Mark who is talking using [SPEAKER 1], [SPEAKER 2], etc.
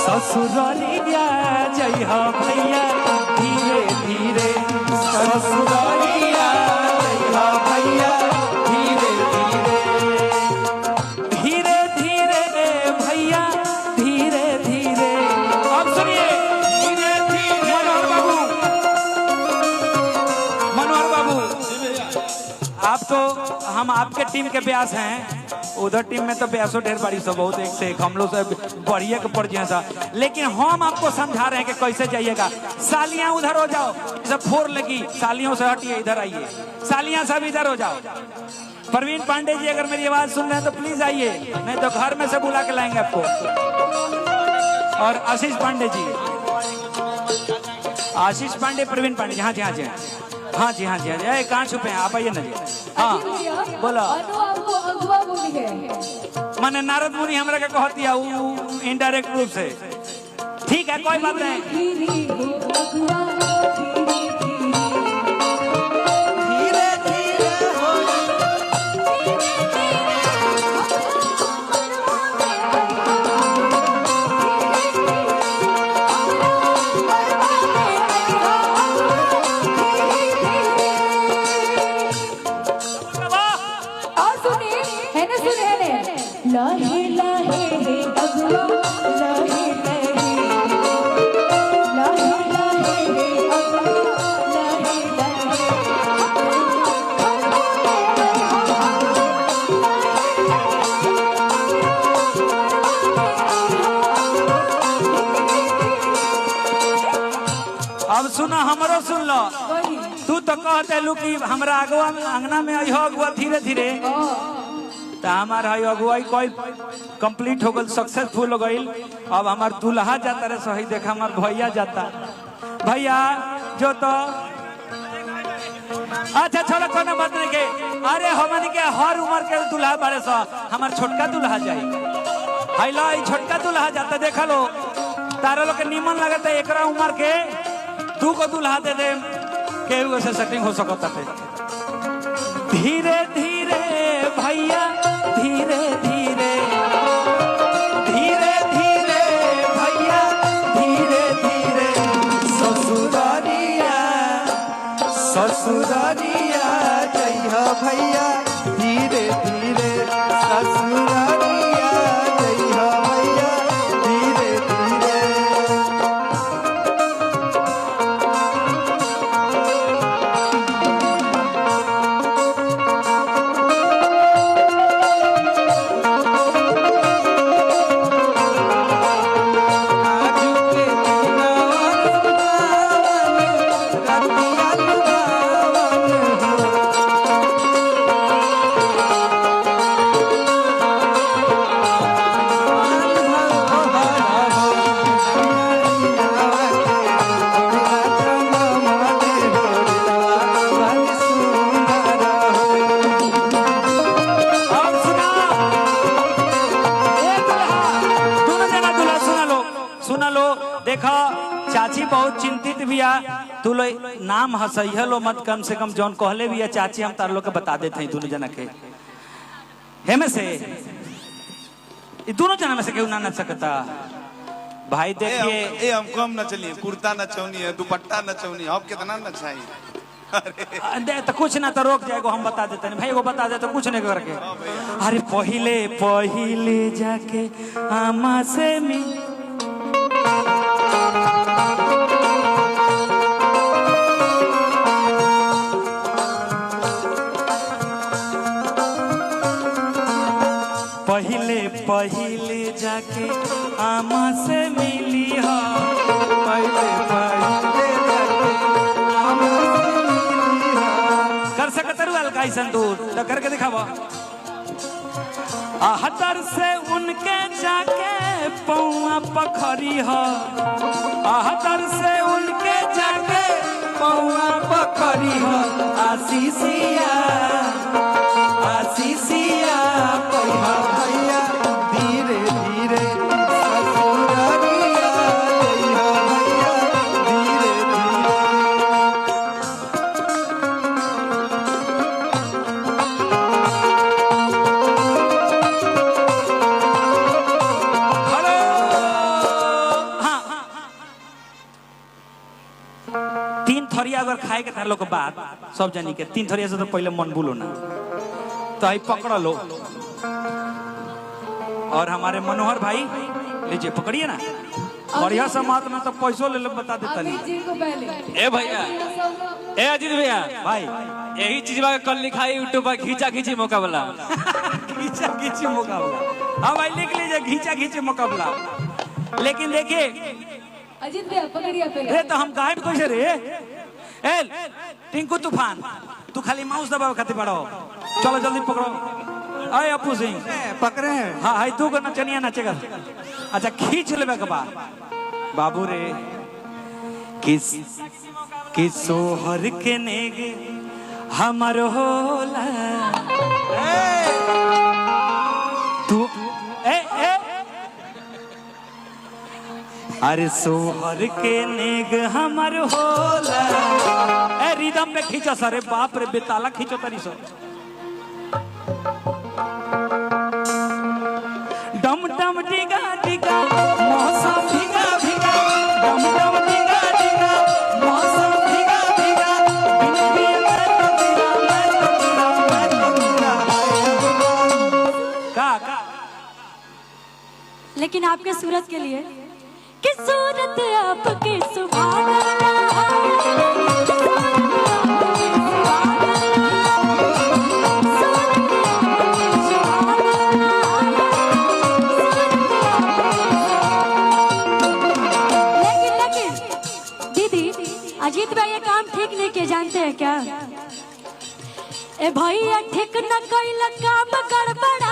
[SPEAKER 1] ससुरालिया जय हो भैया धीरे धीरे ससुरालिया जय हो भैया धीरे धीरे धीरे धीरे भैया धीरे धीरे। अब सुनिए धीरे धीरे मनोहर बाबू आप तो हम आपके टीम के ब्यास हैं, उधर टीम में तो ब्यासो ढेर बड़ी सब बहुत एक से एक हम लोग से बढ़िया के पड़ सा, लेकिन हम आपको समझा रहे हैं कि कैसे जाइएगा। सालियां उधर हो जाओ, सब फोर लगी, सालियों से हटिए, इधर आइए, सालियां सब इधर हो जाओ। प्रवीण पांडे जी अगर मेरी आवाज सुन रहे हैं तो प्लीज आइए, नहीं तो घर में से बुला के लाएंगे आपको। और आशीष पांडे जी, आशीष पांडे, प्रवीण पांडे जी, हाँ जी हाँ जी हाँ जी हाँ जी हाँ जी, कहाँ छुपे हैं आप, आइए ना जी। हाँ बोलो। मैंने नारद मुनि हमरा के कहती है इनडायरेक्ट रूप से, ठीक है कोई बात नहीं। अब सुना हमरो सुन लो, तू तो कहते लू कि हमरा अगुआ अंगना में आई हो अगुआ धीरे धीरे, तो हमार अगुआई कोई कंप्लीट हो गई, सक्सेसफुल हो गई। अब हमार दूल्हा जाता रे सही, देखा हमार भैया जाता, भैया जो तो अच्छा छोड़ा कोनो बात नहीं के, अरे हमन के हर उम्र के दूल्हा बारे सो, हमार छोटका दूल्हा जाई, हाई लो छोटका दूल्हा जाता, देखा लो तारा लोग के निमन लगता है, एकरा उम्र के तू को दूल्हा दे दे केहू से सेटिंग हो सकता है। धीरे धीरे भैया धीरे धीरे धीरे धीरे भैया धीरे धीरे ससुरालिया ससुरालिया जय हो भैया धीरे धीरे ससुरालिया जय हो भैया धीरे धीरे। देखो चाची बहुत चिंतित भी आ, तू लो नाम हंसैया लो मत, कम से कम जौन कहले भी है चाची हम तार लोग के बता देते हैं दोनों जना के, हेमे से दोनों जना में से केहू ना नच सकता भाई। देखिए
[SPEAKER 2] हमको हम नचलिए, कुर्ता नचौनी है, दुपट्टा नचौनी है, अब कितना नचाई
[SPEAKER 1] दे तो कुछ ना तो रोक जाएगा, हम बता देते हैं भाई, वो बता दे तो कुछ नहीं करके। अरे पहिले पहिले जाके आमा से पहिले पहिले जाके आमा से मिली हो, पहिले पहिले जाके आमा से मिली हो। कर सकते हो अलकाई संदूर तो करके दिखावा। हतर से उनके जाके पौआ पखरी हो, हतर से उनके जाके पौआ पखरी हो। आशीषिया आशीषिया भैया भैया धीरे धीरे ससुरालिया भैया भैया धीरे धीरे। हेलो थरिया अगर खाए के था लोग बात सब जानी के 3 थरिया से तो पहले मन भूलो ना तो आई पकड़ लो और हमारे मनोहर भाई लीजिए पकड़िए ना बढ़िया से मात ना तो पैसों ले लो बता देता नहीं।
[SPEAKER 3] ए भैया ए अजीत भैया
[SPEAKER 1] भाई
[SPEAKER 3] यही चीज कल लिखा है यूट्यूब पर खींचा खींची मुकाबला
[SPEAKER 1] घींचा घींची मुकाबला। हाँ भाई लिख लीजिए घींचा घींची मुकाबला। लेकिन देखिए
[SPEAKER 4] अजीत भैया पकड़िए
[SPEAKER 1] रे तो हम गायब कैसे रे ए टिंकू तूफान तू खाली माउस दबाव खातिर पड़ो चलो जल्दी पकड़ो। अरे अपू सिंह
[SPEAKER 2] पकड़े हैं।
[SPEAKER 1] हाँ हाई तू को नचनिया नाचेगा। अच्छा खींच लेबे के बाद बाबू रे किस सोहर के नेग हमर होला तू ए अरे सोहर के नेग हमर होला ए रिदम में खींचो सरे बाप रे बेताला खींचो तरी सो डम डम डिगा डिगा मौसम भिगा भिगा डम डम डिगा डिगा मौसम भिगा भिगा बिन पिए मैं तो गिरा का
[SPEAKER 4] लेकिन आपके सूरत के लिए कि सूरत आपकी सुभान अजीत भाई ये काम ठीक नहीं किए जानते हैं क्या? ए भैया ठीक न कैल काम गड़बड़ा